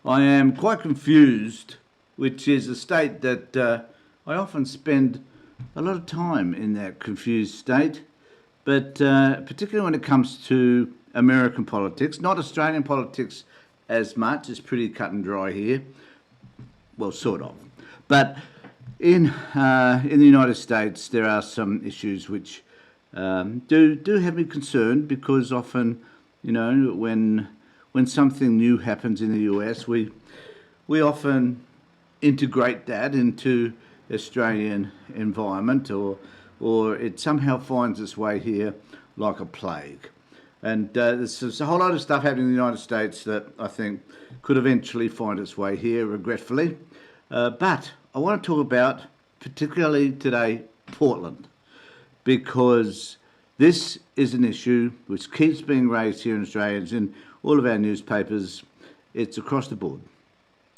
I am quite confused, which is a state that I often spend a lot of time in that confused state, but particularly when it comes to American politics, not Australian politics as much. It's pretty cut and dry here. Well, sort of. But in the United States, there are some issues which do have me concerned because often, when something new happens in the US, we often integrate that into Australian environment, or it somehow finds its way here like a plague. And there's a whole lot of stuff happening in the United States that I think could eventually find its way here, regretfully. But I want to talk about, particularly today, Portland, because this is an issue which keeps being raised here in Australia. It's in all of our newspapers. It's across the board.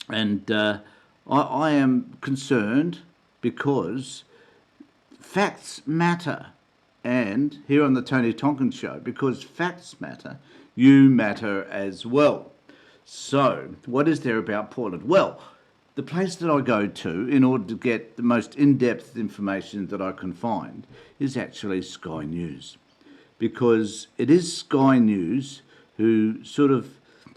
And I am concerned because facts matter. And here on the Tony Tompkins Show, because facts matter, you matter as well. So, what is there about Portland? Well, the place that I go to in order to get the most in-depth information that I can find is actually Sky News. Because it is Sky News who sort of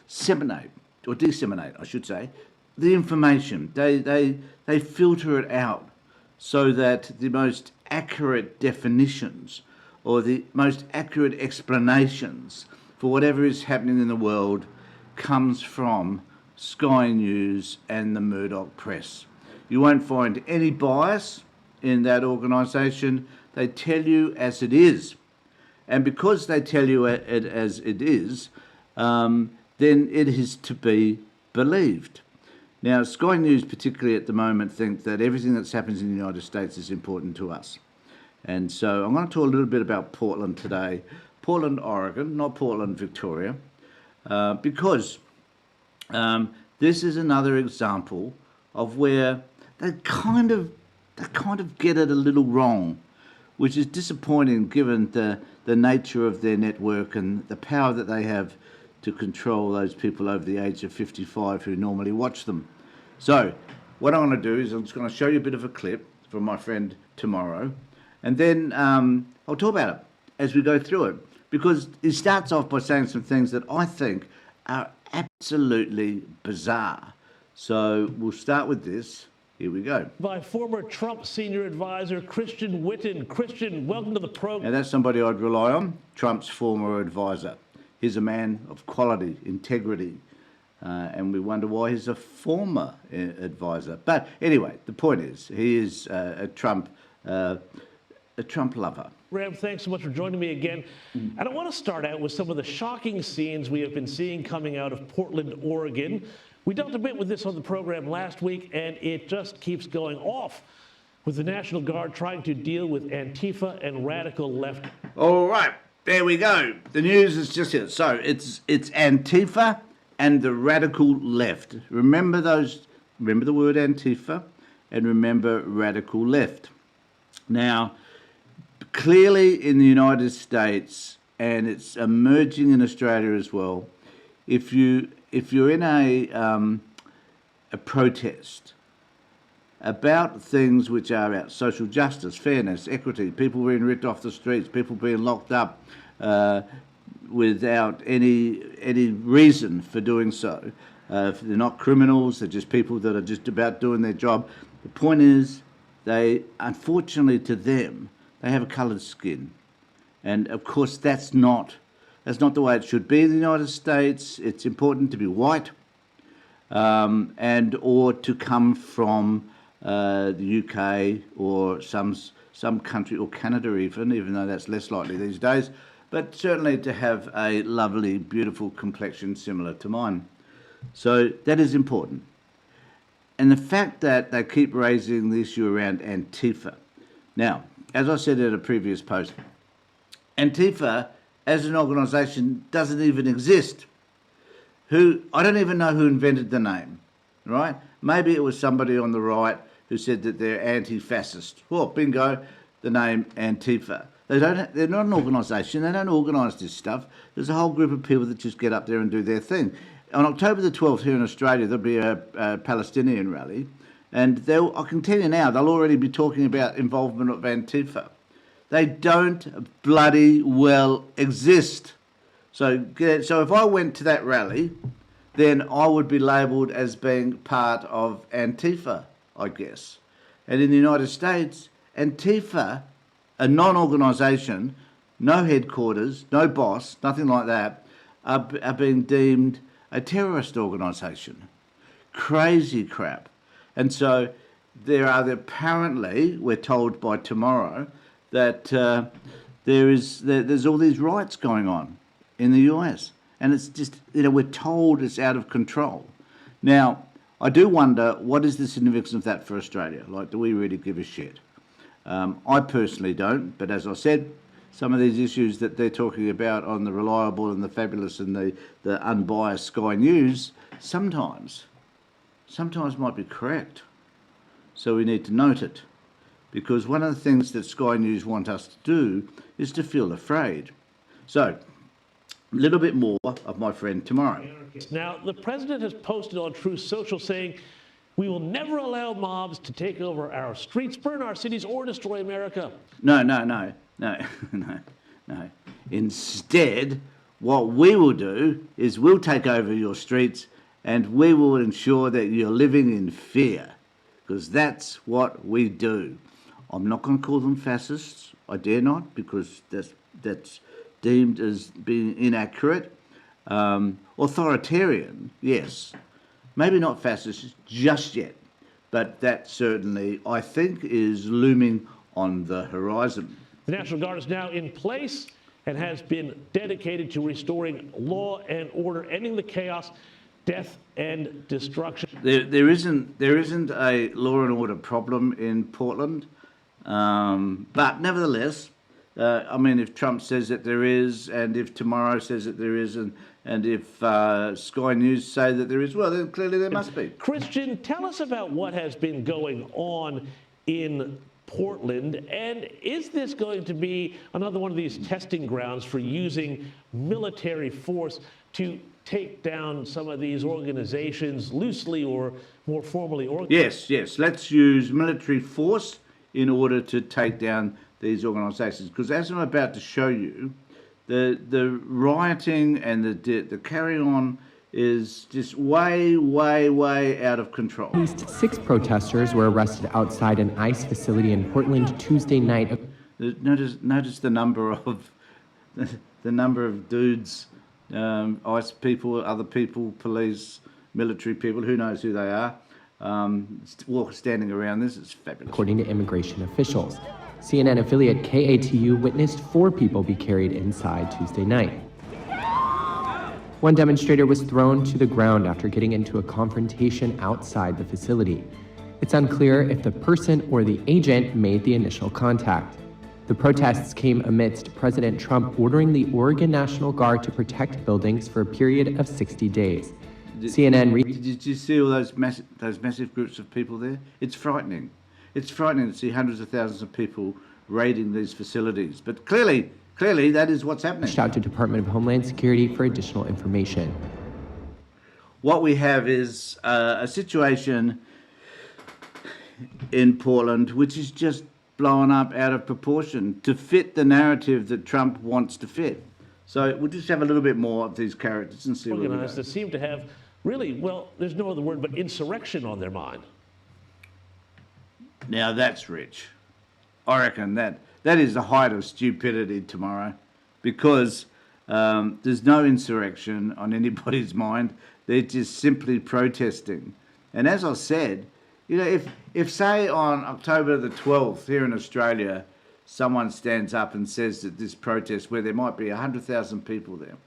disseminate, I should say, the information. They filter it out so that the most accurate definitions or the most accurate explanations for whatever is happening in the world comes from Sky News and the Murdoch press. You won't find any bias in that organisation. They tell you as it is. And because they tell you it as it is, then it is to be believed. Now, Sky News, particularly at the moment, think that everything that happens in the United States is important to us. And so I'm going to talk a little bit about Portland today. Portland, Oregon, not Portland, Victoria, because this is another example of where they kind of get it a little wrong, which is disappointing given the nature of their network and the power that they have to control those people over the age of 55 who normally watch them. So what I'm going to do is I'm just going to show you a bit of a clip from my friend tomorrow, and then I'll talk about it as we go through it, because he starts off by saying some things that I think are absolutely bizarre. So we'll start with this. Here we go. By former Trump senior advisor Christian Whitten. Christian, welcome to the program. Now that's somebody I'd rely on, Trump's former advisor. He's a man of quality, integrity, and we wonder why he's a former advisor. But anyway, the point is, he is a Trump lover. Ram, thanks so much for joining me again. And I want to start out with some of the shocking scenes we have been seeing coming out of Portland, Oregon. We dealt a bit with this on the program last week, and it just keeps going off with the National Guard trying to deal with Antifa and radical left. All right. There we go. The news is just here. So it's Antifa and the radical left. Remember the word Antifa and remember radical left. Now, clearly in the United States, and it's emerging in Australia as well, if you're in a protest about things which are about social justice, fairness, equity, people being ripped off the streets, people being locked up without any reason for doing so. They're not criminals, they're just people that are just about doing their job. The point is, they, unfortunately to them, they have a coloured skin. And of course that's not the way it should be in the United States. It's important to be white or to come from the UK or some country, or Canada even though that's less likely these days, but certainly to have a lovely, beautiful complexion similar to mine. So that is important. And the fact that they keep raising the issue around Antifa. Now, as I said in a previous post, Antifa as an organisation doesn't even exist. I don't even know who invented the name, right? Maybe it was somebody on the right who said that they're anti-fascist. Well, bingo, the name Antifa. They're not an organisation. They don't organise this stuff. There's a whole group of people that just get up there and do their thing. on October the 12th here in Australia, there'll be a Palestinian rally, and I can tell you now, they'll already be talking about involvement of Antifa. They don't bloody well exist. So if I went to that rally, then I would be labelled as being part of Antifa, I guess. And in the United States, Antifa, a non-organisation, no headquarters, no boss, nothing like that, are being deemed a terrorist organisation. Crazy crap. And so apparently, we're told by tomorrow, that there's all these riots going on in the US. And it's just, we're told it's out of control. Now, I do wonder, what is the significance of that for Australia? Like, do we really give a shit? I personally don't, but as I said, some of these issues that they're talking about on the Reliable and the Fabulous and the unbiased Sky News, sometimes might be correct. So we need to note it. Because one of the things that Sky News want us to do is to feel afraid. So, a little bit more of my friend tomorrow. Now, the president has posted on Truth Social saying, "We will never allow mobs to take over our streets, burn our cities, or destroy America." No. Instead, what we will do is we'll take over your streets and we will ensure that you're living in fear. Because that's what we do. I'm not going to call them fascists. I dare not, because that's deemed as being inaccurate. Authoritarian, yes. Maybe not fascist just yet, but that certainly, I think, is looming on the horizon. The National Guard is now in place and has been dedicated to restoring law and order, ending the chaos, death, and destruction. There isn't a law and order problem in Portland. But nevertheless, if Trump says that there is, and if tomorrow says that there is, and if Sky News say that there is, well, then clearly there must be. Christian, tell us about what has been going on in Portland, and is this going to be another one of these testing grounds for using military force to take down some of these organizations loosely or more formally organized? Yes. Let's use military force in order to take down these organisations. Because as I'm about to show you, the rioting and the carry on is just way out of control. At least 6 protesters were arrested outside an ICE facility in Portland Tuesday night. Notice the number of dudes, ICE people, other people, police, military people, who knows who they are, standing around this. It's fabulous. According to immigration officials, CNN affiliate KATU witnessed 4 people be carried inside Tuesday night. One demonstrator was thrown to the ground after getting into a confrontation outside the facility. It's unclear if the person or the agent made the initial contact. The protests came amidst President Trump ordering the Oregon National Guard to protect buildings for a period of 60 days. Did you see all those massive groups of people there? It's frightening. It's frightening to see hundreds of thousands of people raiding these facilities. But clearly that is what's happening. Reached out to Department of Homeland Security for additional information. What we have is a situation in Portland which is just blown up out of proportion to fit the narrative that Trump wants to fit. So we'll just have a little bit more of these characters and see where we go. That seem to have really, well, there's no other word but insurrection on their mind. Now that's rich. I reckon that is the height of stupidity tomorrow, because there's no insurrection on anybody's mind. They're just simply protesting. And as I said, if say on October the 12th here in Australia, someone stands up and says that this protest, where there might be 100,000 people there,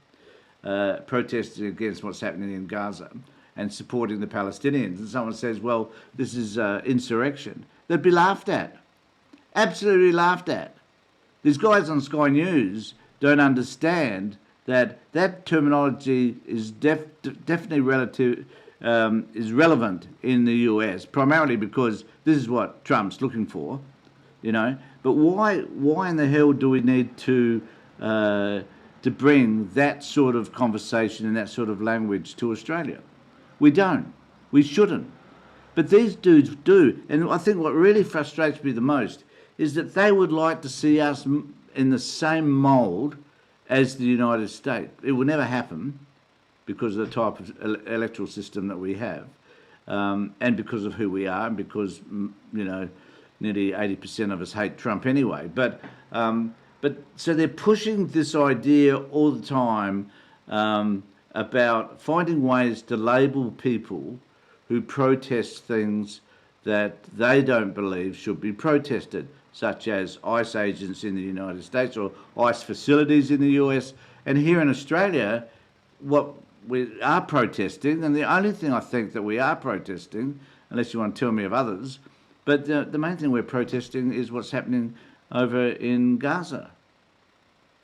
protesting against what's happening in Gaza and supporting the Palestinians, and someone says, well, this is insurrection, they'd be laughed at. Absolutely laughed at. These guys on Sky News don't understand that terminology is definitely is relevant in the US, primarily because this is what Trump's looking for, But why in the hell do we need to to bring that sort of conversation and that sort of language to Australia. We don't. We shouldn't. But these dudes do. And I think what really frustrates me the most is that they would like to see us in the same mould as the United States. It will never happen because of the type of electoral system that we have, and because of who we are, and because, nearly 80% of us hate Trump anyway. But so they're pushing this idea all the time about finding ways to label people who protest things that they don't believe should be protested, such as ICE agents in the United States or ICE facilities in the US. And here in Australia, what we are protesting, and the only thing I think that we are protesting, unless you want to tell me of others, but the main thing we're protesting is what's happening over in Gaza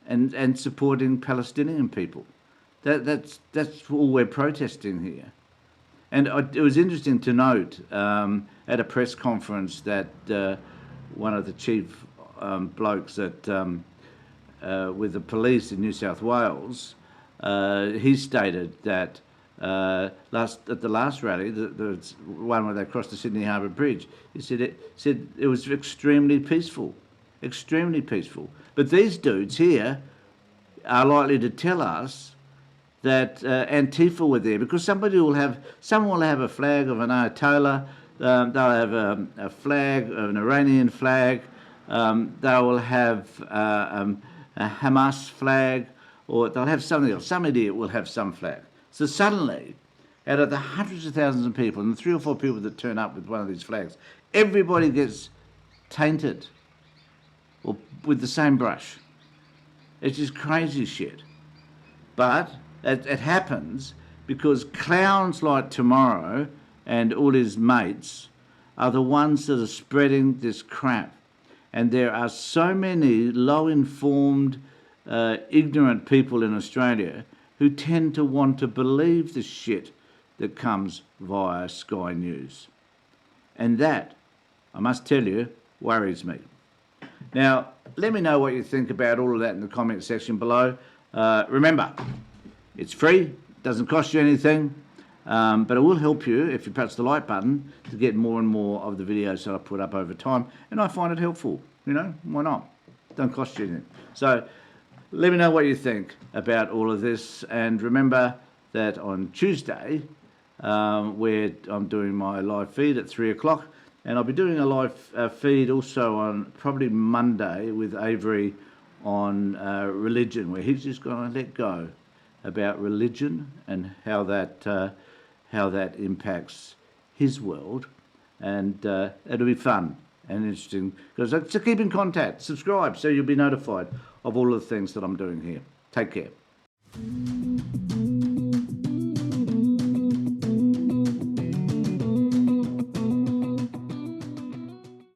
and supporting Palestinian people. That's all we're protesting here. And it was interesting to note at a press conference that one of the chief blokes with the police in New South Wales, he stated that at the last rally, the one where they crossed the Sydney Harbour Bridge, he said it was extremely peaceful. But these dudes here are likely to tell us that Antifa were there, because someone will have a flag of an Ayatollah, they'll have a flag, an Iranian flag, they will have a Hamas flag, or they'll have something else. Some idiot will have some flag. So suddenly, out of the hundreds of thousands of people and the 3 or 4 people that turn up with one of these flags, everybody gets tainted or with the same brush. It's just crazy shit. But it happens because clowns like Tomorrow and all his mates are the ones that are spreading this crap. And there are so many low-informed, ignorant people in Australia who tend to want to believe the shit that comes via Sky News. And that, I must tell you, worries me. Now, let me know what you think about all of that in the comment section below. Remember, it's free, doesn't cost you anything, but it will help you if you press the like button to get more and more of the videos that I put up over time. And I find it helpful, why not? Don't cost you anything. So let me know what you think about all of this. And remember that on Tuesday, where I'm doing my live feed at 3 o'clock, and I'll be doing a live feed also on probably Monday with Avery on religion, where he's just going to let go about religion and how that impacts his world. And it'll be fun and interesting. So keep in contact, subscribe so you'll be notified of all of the things that I'm doing here. Take care.